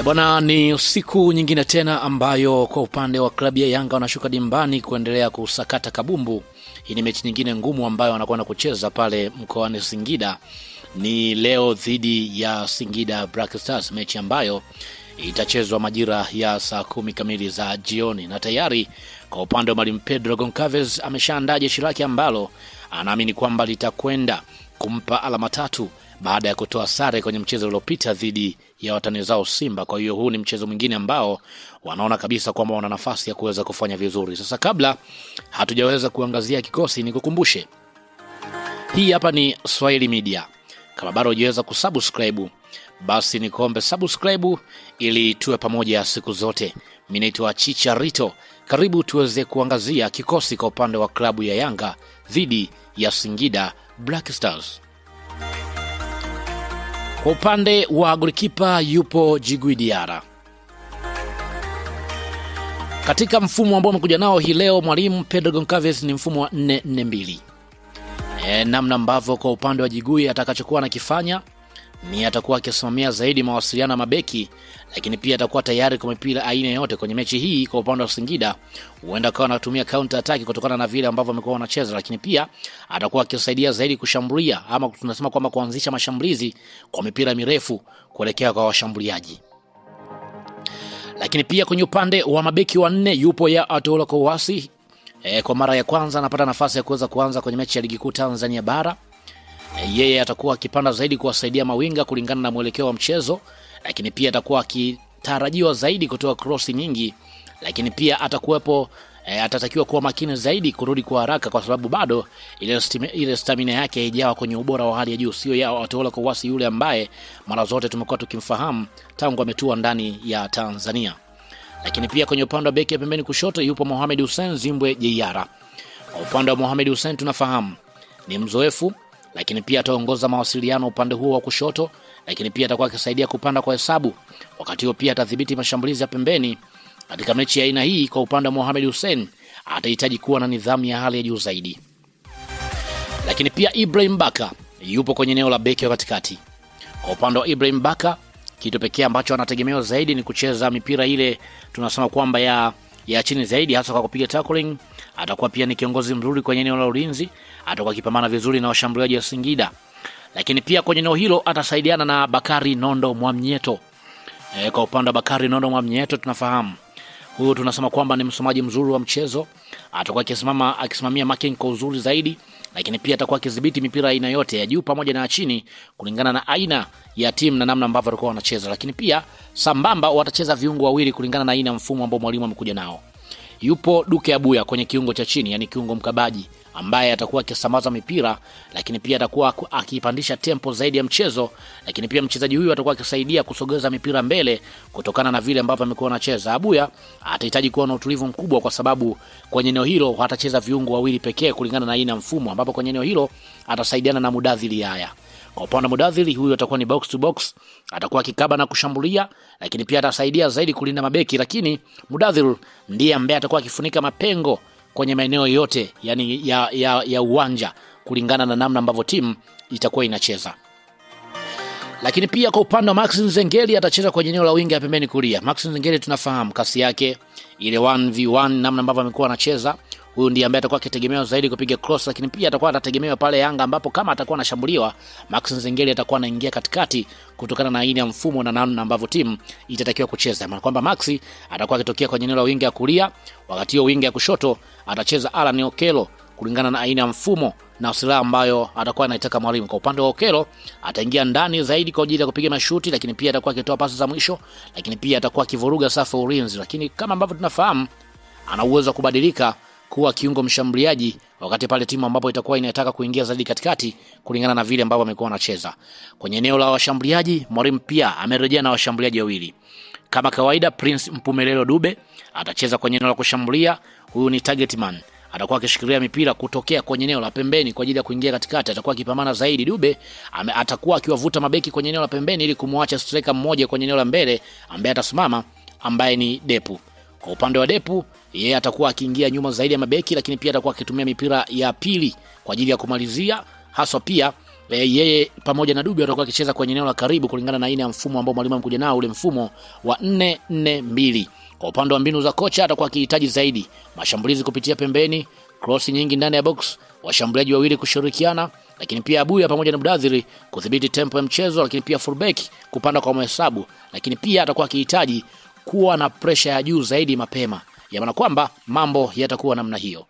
Bwana, ni siku nyingine tena ambayo kwa upande wa klabu ya Yanga wanashuka dimbani kuendelea kusakata kabumbu. Hii ni mechi nyingine ngumu ambayo wanakwenda kucheza pale mkoani Singida. Ni leo dhidi ya Singida Black Stars, mechi ambayo itachezwa majira ya saa 10 kamili za jioni. Na tayari kwa upande wa Mwalimu Pedro Goncalves ameshaandaa jeshi lake ambalo anaamini kwamba litakwenda kumpa alama 3 baada ya kutoa sare kwenye mchezo uliopita dhidi ya watani zao Simba. Kwa hiyo huu ni mchezo mwingine ambao wanaona kabisa kwamba wana nafasi ya kuweza kufanya vizuri. Sasa kabla hatujaweza kuangazia kikosi, nikukumbushe hii hapa ni Swahili Media. Kama bado hujaweza kusubscribe, basi nikuombe subscribe ili tuwe pamoja siku zote. Mimi naitwa Chicharito. Karibu tuweze kuangazia kikosi kwa upande wa klabu ya Yanga dhidi ya Singida Black Stars. Kwa upande wa golikipa yupo Djigui Diarra. Katika mfumo ambao umekuja nao hii leo Mwalimu Pedro Goncalves ni mfumo wa 4-4-2. Namna ambavyo kwa upande wa Djigui atakachokuwa anakifanya ni atakuwa akisimamia zaidi mawasiliano ya mabeki, lakini pia atakuwa tayari kwa mipira aina yote kwenye mechi hii. Kwa upande wa Singida huenda kawa anatumia counter attack kutokana na vile ambavyo wamekuwa wanacheza, lakini pia atakuwa akisaidia zaidi kushambulia, ama tunasema kwamba kuanzisha mashambulizi kwa mipira mirefu kuelekea kwa washambuliaji. Lakini pia kwenye upande wa mabeki wanne yupo ya Atola Kowasi. Kwa mara ya kwanza anapata nafasi ya kuweza kuanza kwenye mechi ya ligi kuu Tanzania bara. Yeye atakuwa akipanda zaidi kuwasaidia mawinga kulingana na mwelekeo wa mchezo, lakini pia atakuwa akitarajiwa zaidi kutoa cross nyingi, lakini pia atakuwepo atatakiwa kuwa makini zaidi kurudi kwa haraka, kwa sababu bado ile stamina yake haijawa kwenye ubora wa hali ya juu. Sio ya Atola Kowasi yule ambaye mara zote tumekuwa tukimfahamu tangu ametua ndani ya Tanzania. Lakini pia kwenye upande wa beki ya pembeni kushoto yupo Mohamed Hussein Zimbwe Diarra. Kwa upande wa Mohamed Hussein tunafahamu ni mzoefu, lakini pia ataongoza mawasiliano upande huo wa kushoto, lakini pia atakuwa akisaidia kupanda kwa hesabu. Wakati huo pia atadhibiti mashambulizi ya pembeni. Katika mechi ya aina hii kwa upande wa Mohamed Hussein atahitaji kuwa na nidhamu ya hali ya juu zaidi. Lakini pia Ibrahim Baka yupo kwenye eneo la beki wa katikati. Kwa upande wa Ibrahim Baka, kitu pekee ambacho anategemewa zaidi ni kucheza mipira ile tunasema kwamba ya chini zaidi, hasa kwa kupiga tackling. Atakuwa pia ni kiongozi mzuri kwenye eneo la ulinzi, atakuwa akipambana vizuri na washambuliaji wa Singida. Lakini pia kwenye eneo hilo atasaidiana na Bakari Nondo Mwamnyeto. Kwa upande wa Bakari Nondo Mwamnyeto tunafahamu huyu tunasema kwamba ni msomaji mzuri wa mchezo, atakuwa akisimamia marking kwa uzuri zaidi, lakini pia atakuwa akidhibiti mipira aina yote ya juu pamoja na chini kulingana na aina ya timu na namna ambavyo walikuwa wanacheza. Lakini pia sambamba watacheza viungo wawili kulingana na aina mfumo ambao mwalimu amekuja nao. Yupo Duke Abuya kwenye kiungo cha chini, yani kiungo mkabaji, ambaye atakuwa akisambaza mipira, lakini pia atakuwa akipandisha tempo zaidi ya mchezo. Lakini pia mchezaji huyu atakuwa akisaidia kusogeza mipira mbele kutokana na vile ambavyo amekuwa anacheza. Abuya atahitaji kuwa na utulivu mkubwa, kwa sababu kwenye eneo hilo atacheza viungo wawili pekee kulingana na aina mfumo, ambapo kwenye eneo hilo atasaidiana na Mudathiri haya. Kwa upande wa Mudathiri, huyu atakuwa ni box to box, atakuwa kikaba na kushambulia, lakini pia atasaidia zaidi kulinda mabeki. Lakini Mudathiri ndiye ambaye atakuwa akifunika mapengo kwenye maeneo yote yani ya uwanja kulingana na namna ambavyo timu itakuwa inacheza. Lakini pia kwa upande wa Max Nzengeli atacheza kwenye eneo la winga ya pembeni kulia. Max Nzengeli tunafahamu kasi yake ile 1v1, namna ambavyo amekuwa anacheza. Huyu ndiye ambaye atakuwa akitegemewa zaidi kupiga cross, lakini pia atakuwa anategemewa pale Yanga ambapo kama atakuwa anashambuliwa, Max Nzengeli atakuwa anaingia katikati kutokana na aina ya mfumo na namna ambavyo timu itatakiwa kucheza. Maana kwamba Max atakuwa akitokea kwenye eneo la winga ya kulia, wakati huo winga ya kushoto atacheza Alan Okello kulingana na aina ya mfumo na silaha ambayo atakuwa anaitaka mwalimu. Kwa upande wa Okello ataingia ndani zaidi kwa ajili ya kupiga mashuti, lakini pia atakuwa akitoa pasi za mwisho, lakini pia atakuwa akivuruga safu ya ulinzi. Lakini kama ambavyo tunafahamu ana uwezo wa kubadilika kuwa kiungo mshambuliaji wakati pale timu ambapo itakuwa inataka kuingia zaidi katikati kulingana na vile ambavyo amekuwa anacheza. Kwenye eneo la washambuliaji mwalimu pia amerejea na washambuliaji wawili. Kama kawaida Prince Mpumelelo Dube atacheza kwenye eneo la kushambulia. Huyu ni target man, atakuwa akishikilia mipira kutokea kwenye eneo la pembeni kwa ajili ya kuingia katikati. Atakuwa akipambana zaidi. Dube atakuwa akiwavuta mabeki kwenye eneo la pembeni ili kumwacha striker mmoja kwenye eneo la mbele ambaye atasimama, ambaye ni Depu. Kwa upande wa Depu, yeye atakuwa akiingia nyuma zaidi ya mabeki, lakini pia atakuwa akitumia mipira ya pili kwa ajili ya kumalizia, haswa pia yeye pamoja na Dube watakuwa wakicheza kwenye eneo la karibu kulingana na aina ya mfumo ambao mwalimu amekuja nao, ule mfumo wa 4-4-2. Kwa upande wa mbinu za kocha atakuwa akihitaji zaidi mashambulizi kupitia pembeni, cross nyingi ndani ya box, washambuliaji wawili kushirikiana, lakini pia Abuya pamoja na Mdathiri kudhibiti tempo ya mchezo, lakini pia fullback kupanda kwa mahesabu, lakini pia atakuwa akihitaji kuwa na pressure ya juu zaidi mapema. Ya maana kwamba mambo yatakuwa namna hiyo.